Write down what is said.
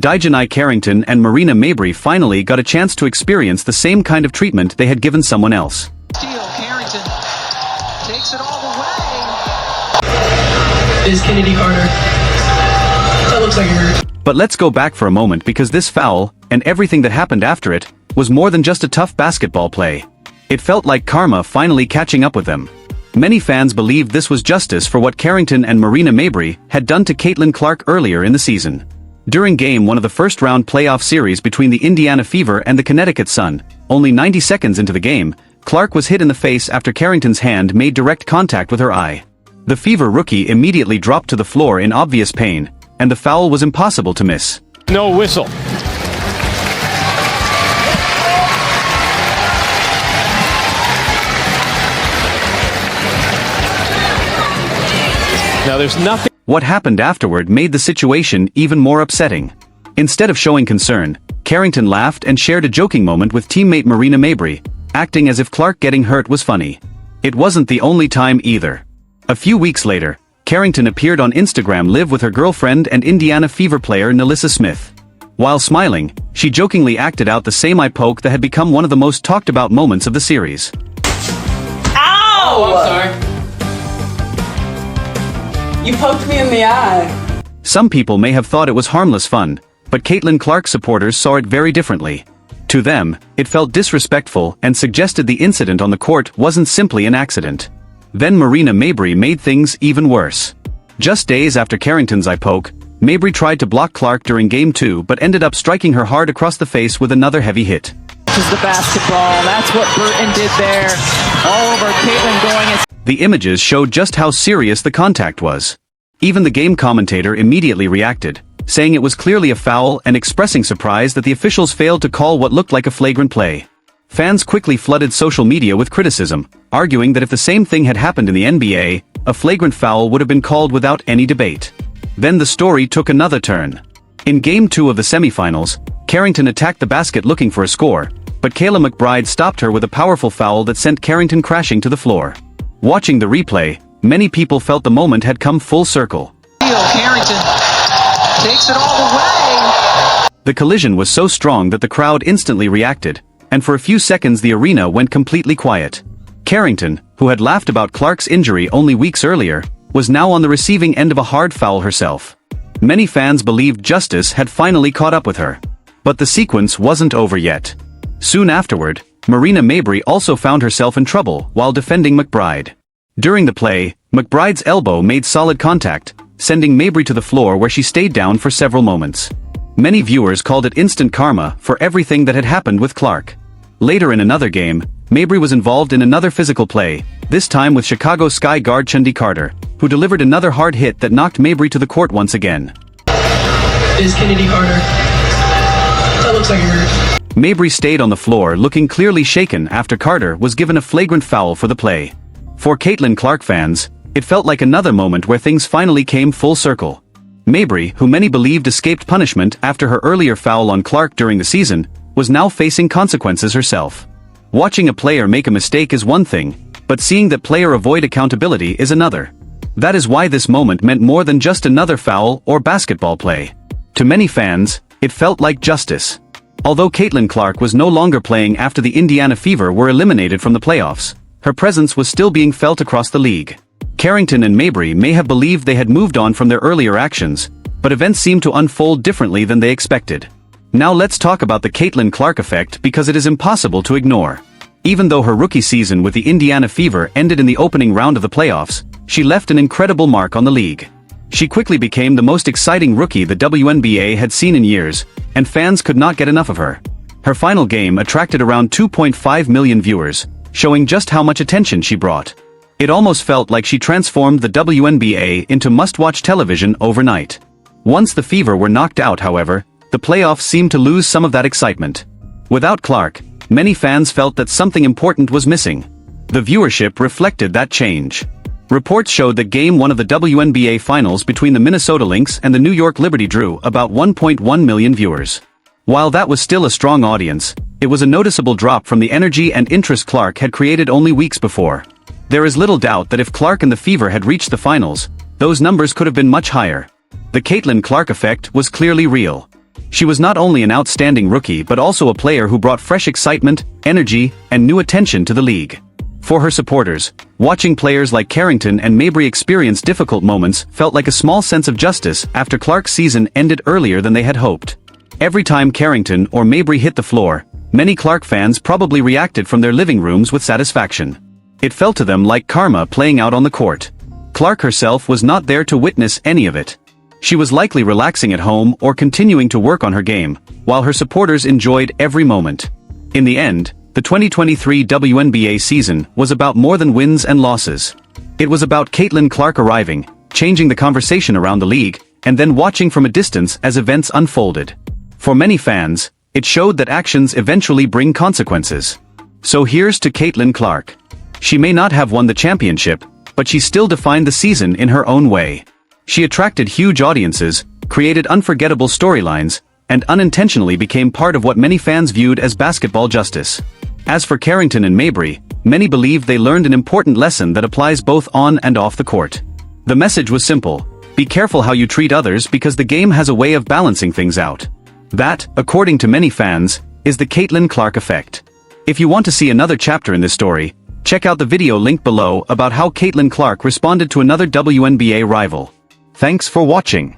Dijanai Carrington and Marina Mabrey finally got a chance to experience the same kind of treatment they had given someone else. Steal, Carrington takes it all the way. Is Kennedy Carter. That looks like it hurt. But let's go back for a moment because this foul, and everything that happened after it, was more than just a tough basketball play. It felt like karma finally catching up with them. Many fans believed this was justice for what Carrington and Marina Mabrey had done to Caitlin Clark earlier in the season. During Game 1 of the first-round playoff series between the Indiana Fever and the Connecticut Sun, only 90 seconds into the game, Clark was hit in the face after Carrington's hand made direct contact with her eye. The Fever rookie immediately dropped to the floor in obvious pain, and the foul was impossible to miss. No whistle. Now there's nothing. What happened afterward made the situation even more upsetting. Instead of showing concern, Carrington laughed and shared a joking moment with teammate Marina Mabrey, acting as if Clark getting hurt was funny. It wasn't the only time either. A few weeks later, Carrington appeared on Instagram Live with her girlfriend and Indiana Fever player Nalissa Smith. While smiling, she jokingly acted out the same eye poke that had become one of the most talked about moments of the series. Ow! Oh, I'm sorry. You poked me in the eye. Some people may have thought it was harmless fun, but Caitlin Clark supporters saw it very differently. To them, it felt disrespectful and suggested the incident on the court wasn't simply an accident. Then Marina Mabrey made things even worse. Just days after Carrington's eye poke, Mabrey tried to block Clark during Game 2 but ended up striking her hard across the face with another heavy hit. This is the basketball. That's what Burton did there. All over Caitlin going. The images showed just how serious the contact was. Even the game commentator immediately reacted, saying it was clearly a foul and expressing surprise that the officials failed to call what looked like a flagrant play. Fans quickly flooded social media with criticism, arguing that if the same thing had happened in the NBA, a flagrant foul would have been called without any debate. Then the story took another turn. In Game 2 of the semifinals, Carrington attacked the basket looking for a score, but Kayla McBride stopped her with a powerful foul that sent Carrington crashing to the floor. Watching the replay, many people felt the moment had come full circle. Carrington takes it all the way. The collision was so strong that the crowd instantly reacted, and for a few seconds the arena went completely quiet. Carrington, who had laughed about Clark's injury only weeks earlier, was now on the receiving end of a hard foul herself. Many fans believed justice had finally caught up with her. But the sequence wasn't over yet. Soon afterward, Marina Mabrey also found herself in trouble while defending McBride. During the play, McBride's elbow made solid contact, sending Mabrey to the floor where she stayed down for several moments. Many viewers called it instant karma for everything that had happened with Clark. Later in another game, Mabrey was involved in another physical play, this time with Chicago Sky guard Kennedy Carter, who delivered another hard hit that knocked Mabrey to the court once again. Is Kennedy Carter. That looks like it hurt. Mabrey stayed on the floor looking clearly shaken after Carter was given a flagrant foul for the play. For Caitlin Clark fans, it felt like another moment where things finally came full circle. Mabrey, who many believed escaped punishment after her earlier foul on Clark during the season, was now facing consequences herself. Watching a player make a mistake is one thing, but seeing that player avoid accountability is another. That is why this moment meant more than just another foul or basketball play. To many fans, it felt like justice. Although Caitlin Clark was no longer playing after the Indiana Fever were eliminated from the playoffs, her presence was still being felt across the league. Carrington and Mabrey may have believed they had moved on from their earlier actions, but events seemed to unfold differently than they expected. Now let's talk about the Caitlin Clark effect because it is impossible to ignore. Even though her rookie season with the Indiana Fever ended in the opening round of the playoffs, she left an incredible mark on the league. She quickly became the most exciting rookie the WNBA had seen in years, and fans could not get enough of her. Her final game attracted around 2.5 million viewers, showing just how much attention she brought. It almost felt like she transformed the WNBA into must-watch television overnight. Once the Fever were knocked out, however, the playoffs seemed to lose some of that excitement. Without Clark, many fans felt that something important was missing. The viewership reflected that change. Reports showed that Game 1 of the WNBA Finals between the Minnesota Lynx and the New York Liberty drew about 1.1 million viewers. While that was still a strong audience, it was a noticeable drop from the energy and interest Clark had created only weeks before. There is little doubt that if Clark and the Fever had reached the finals, those numbers could have been much higher. The Caitlin Clark effect was clearly real. She was not only an outstanding rookie but also a player who brought fresh excitement, energy, and new attention to the league. For her supporters, watching players like Carrington and Mabrey experience difficult moments felt like a small sense of justice after Clark's season ended earlier than they had hoped. Every time Carrington or Mabrey hit the floor, many Clark fans probably reacted from their living rooms with satisfaction. It felt to them like karma playing out on the court. Clark herself was not there to witness any of it. She was likely relaxing at home or continuing to work on her game, while her supporters enjoyed every moment. In the end, the 2023 WNBA season was about more than wins and losses. It was about Caitlin Clark arriving, changing the conversation around the league, and then watching from a distance as events unfolded. For many fans, it showed that actions eventually bring consequences. So here's to Caitlin Clark. She may not have won the championship, but she still defined the season in her own way. She attracted huge audiences, created unforgettable storylines, and unintentionally became part of what many fans viewed as basketball justice. As for Carrington and Mabrey, many believed they learned an important lesson that applies both on and off the court. The message was simple: be careful how you treat others because the game has a way of balancing things out. That, according to many fans, is the Caitlin Clark effect. If you want to see another chapter in this story, check out the video linked below about how Caitlin Clark responded to another WNBA rival. Thanks for watching.